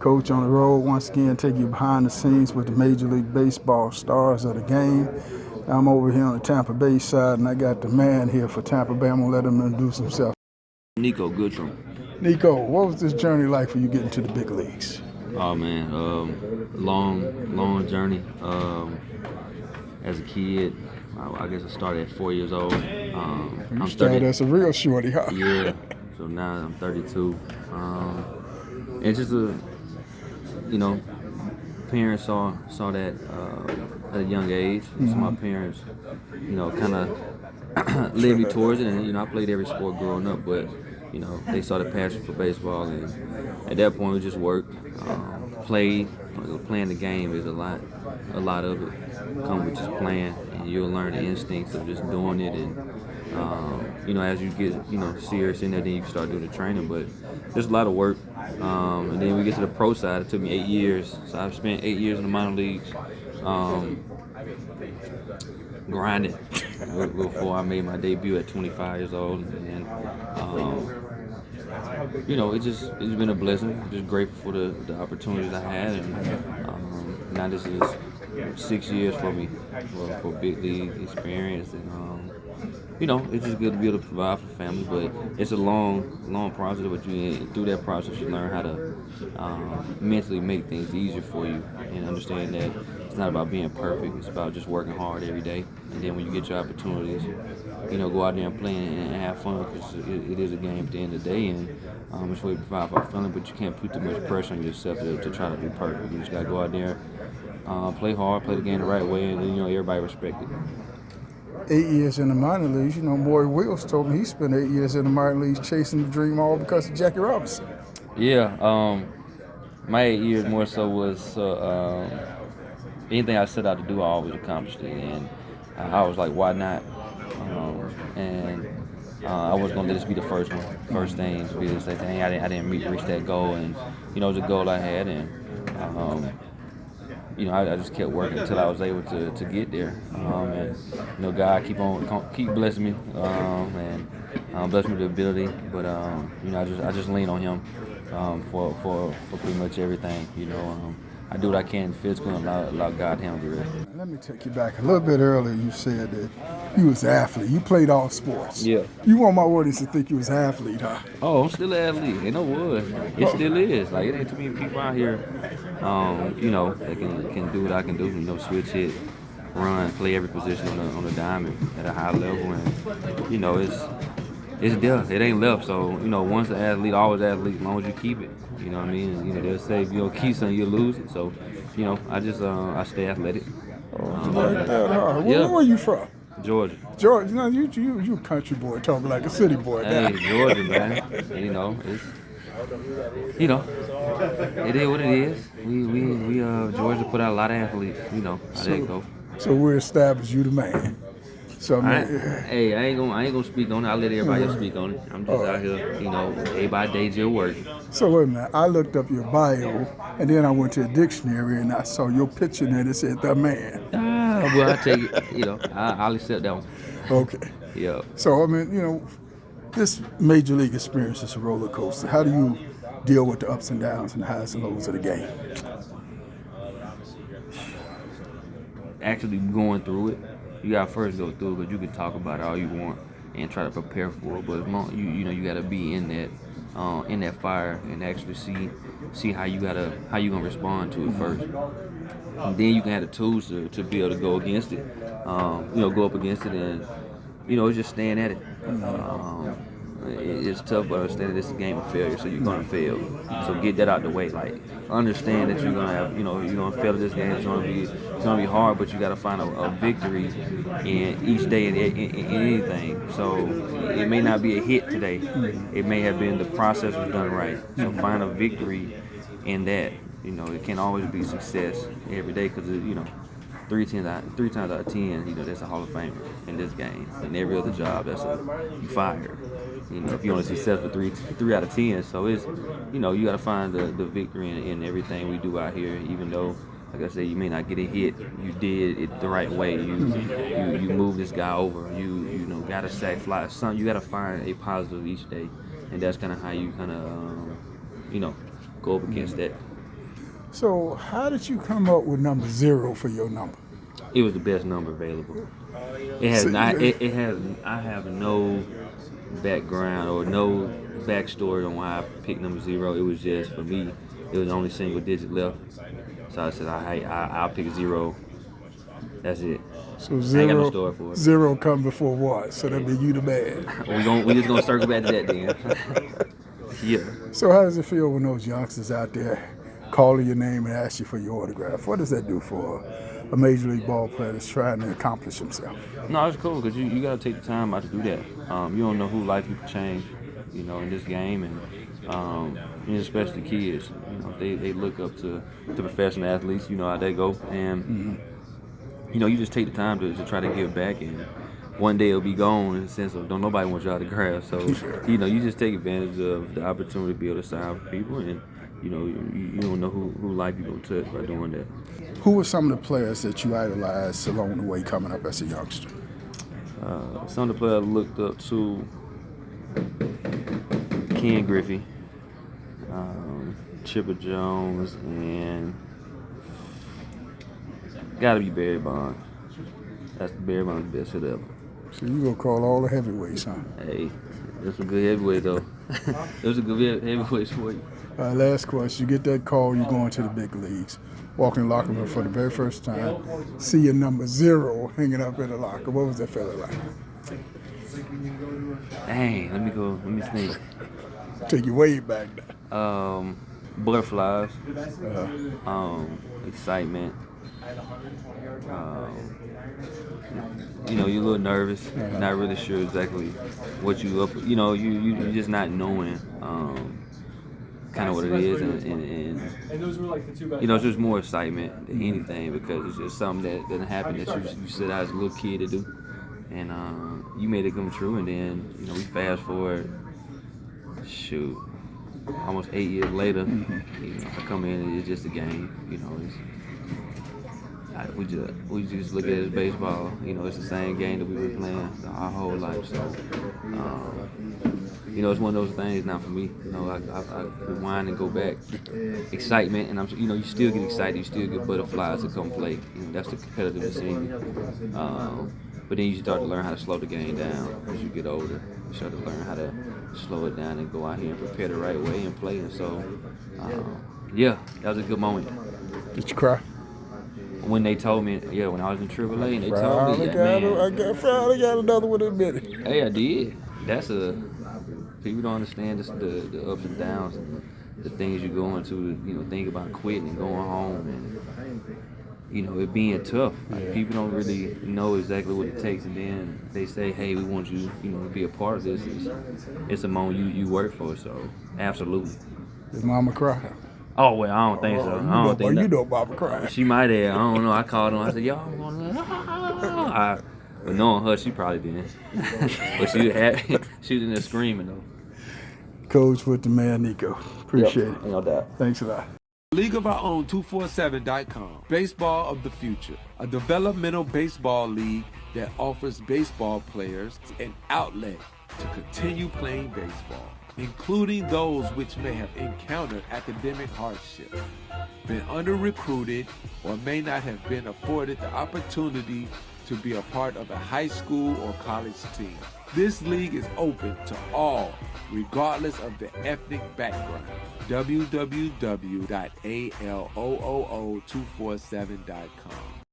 Coach, on the road once again, take you behind the scenes with the Major League Baseball stars of the game. I'm over here on the Tampa Bay side, and I got the man here for Tampa Bay. I'm going to let him introduce himself. Niko, Goodrum. Niko, what was this journey like for you getting to the big leagues? Oh man, long journey. As a kid, I guess I started at 4 years old. You started as a real shorty, huh? Yeah. So now I'm 32. It's just parents saw that at a young age. Mm-hmm. So my parents, kind of led me towards it, and I played every sport growing up, but they saw the passion for baseball, and at that point we just worked, playing the game is a lot of it come with just playing, and you'll learn the instincts of just doing it, and as you get serious in there, then you can start doing the training, but there's a lot of work, and then we get to the pro side. It took me 8 years, so I've spent 8 years in the minor leagues, grinding before I made my debut at 25 years old, and it's been a blessing. I'm just grateful for the opportunities I had, and now this is 6 years for me for big league experience, and it's just good to be able to provide for the family, but it's a long process. But through that process, you learn how to mentally make things easier for you, and understand that it's not about being perfect. It's about just working hard every day, and then when you get your opportunities, go out there and play and have fun, because it is a game at the end of the day, and it's way to provide for our family. But you can't put too much pressure on yourself to try to be perfect. You just gotta go out there, play hard, play the game the right way, and then everybody respect it. 8 years in the minor leagues. Boy Wills told me he spent 8 years in the minor leagues chasing the dream, all because of Jackie Robinson. Yeah, my 8 years more so was anything I set out to do, I always accomplished it, and I was like, why not? I wasn't gonna let this be the first thing to be the same thing. I didn't reach that goal, and it was a goal I had, and I just kept working until I was able to get there. And God keep blessing me, and bless me with the ability. But I just lean on Him for pretty much everything. I do what I can physically, and allow God to handle the rest. Let me take you back a little bit earlier. You said that you was an athlete. You played all sports. Yeah. You want my audience to think you was an athlete, huh? Oh, I'm still an athlete. Ain't no wood. It still is. Like, it ain't too many people out here, that can do what I can do. Switch hit, run, play every position on the diamond at a high level, and it's there. It ain't left. So once an athlete, always an athlete. As long as you keep it, you know what I mean. And, they'll say if you don't keep something, you lose it. So I stay athletic. Where are you from? Georgia. Georgia, you a country boy talking like a city boy. Hey, Georgia, man. It's it is what it is. We Georgia put out a lot of athletes. How that go. So we're established. You the man. So I ain't gonna speak on it. I'll let everybody else speak on it. I'm just out here, day by day, just working. So wait a minute. I looked up your bio, and then I went to a dictionary, and I saw your picture there that said "the man." Well, I take it. I'll accept that one. Okay. Yeah. So this major league experience is a roller coaster. How do you deal with the ups and downs and the highs and lows of the game? Actually going through it. You gotta first go through it, but you can talk about it all you want and try to prepare for it. But as long you gotta be in that fire and actually see how you gonna respond to it first. And then you can have the tools to be able to go against it. Go up against it, and it's just staying at it. It's tough, but understand that it's a game of failure, so you're gonna fail. So get that out the way. Like, understand that you're gonna have, you're gonna fail at this game. It's gonna be hard, but you gotta find a victory in each day in anything. So it may not be a hit today. It may have been the process was done right. So find a victory in that. It can't always be success every day, because three times out of 10, that's a Hall of Famer in this game. And every other job, you fired. If you only successful three out of 10, so it's you got to find the victory in everything we do out here. Even though, like I said, you may not get a hit, you did it the right way. You moved this guy over. You got a sack fly. You got to find a positive each day, and that's kind of how you go up against that. So how did you come up with number 0 for your number? It was the best number available. It has not. It has. I have no background or no backstory on why I picked number 0. It was just for me. It was the only single digit left, so I said, I'll pick 0. That's it. So I ain't got no 0, story for it. 0 come before what? So that means you the man. We just gonna circle back to that then. Yeah. So how does it feel when those youngsters out there calling your name and ask you for your autograph? What does that do for a major league ball player that's trying to accomplish himself? No, it's cool because you got to take the time out to do that. You don't know who life you can change, in this game, and especially kids. They look up to professional athletes. You know how they go, and you just take the time to try to give back, and one day it'll be gone in the sense of don't nobody want your autograph. So you just take advantage of the opportunity to be able to sign for people, and you don't know who life you're gonna touch by doing that. Who were some of the players that you idolized along the way coming up as a youngster? Some of the players I looked up to: Ken Griffey, Chipper Jones, and gotta be Barry Bonds. That's Barry Bonds' best hit ever. So you gonna call all the heavyweights, huh? Hey, that's a good heavyweight though. Those are good heavyweights for you. Last question: you get that call, you going to the big leagues, walk in the locker room for the very first time, see your number 0 hanging up in the locker. What was that feeling like? Dang, let me think. Take you way back now. Butterflies, excitement. You're a little nervous, not really sure exactly what you up. You're just not knowing kind of what it is, and it's just more excitement than anything because it's just something that didn't happen that you set out as a little kid to do, and you made it come true. And then we fast forward, almost 8 years later, I come in and it's just a game. We just look at it as baseball. It's the same game that we've been playing our whole life. So, it's one of those things now for me. I rewind and go back. Excitement, and you still get excited. You still get butterflies to come play. That's the competitiveness in you. But then you start to learn how to slow the game down as you get older. You start to learn how to slow it down and go out here and prepare the right way and play. And so, that was a good moment. Did you cry? When they told me, when I was in AAA, and they told me, I finally got another one in a minute. Hey, I did. People don't understand the ups and downs and the things you're going to, think about quitting and going home and, it being tough. People don't really know exactly what it takes, and then they say, hey, we want you, to be a part of this. It's a moment you work for, so absolutely. Did Mama cry? Oh, well, I don't think so. I don't think you know Mama cried. She might have. I don't know. I called her. I said, y'all want to... But knowing her, she probably didn't. But she was in there screaming, though. Coach with the man, Niko. Appreciate it. No doubt. Thanks a lot. League of Our Own 247.com. Baseball of the Future. A developmental baseball league that offers baseball players an outlet to continue playing baseball, including those which may have encountered academic hardship, been under-recruited, or may not have been afforded the opportunity to be a part of a high school or college team. This league is open to all, regardless of their ethnic background. www.aloo247.com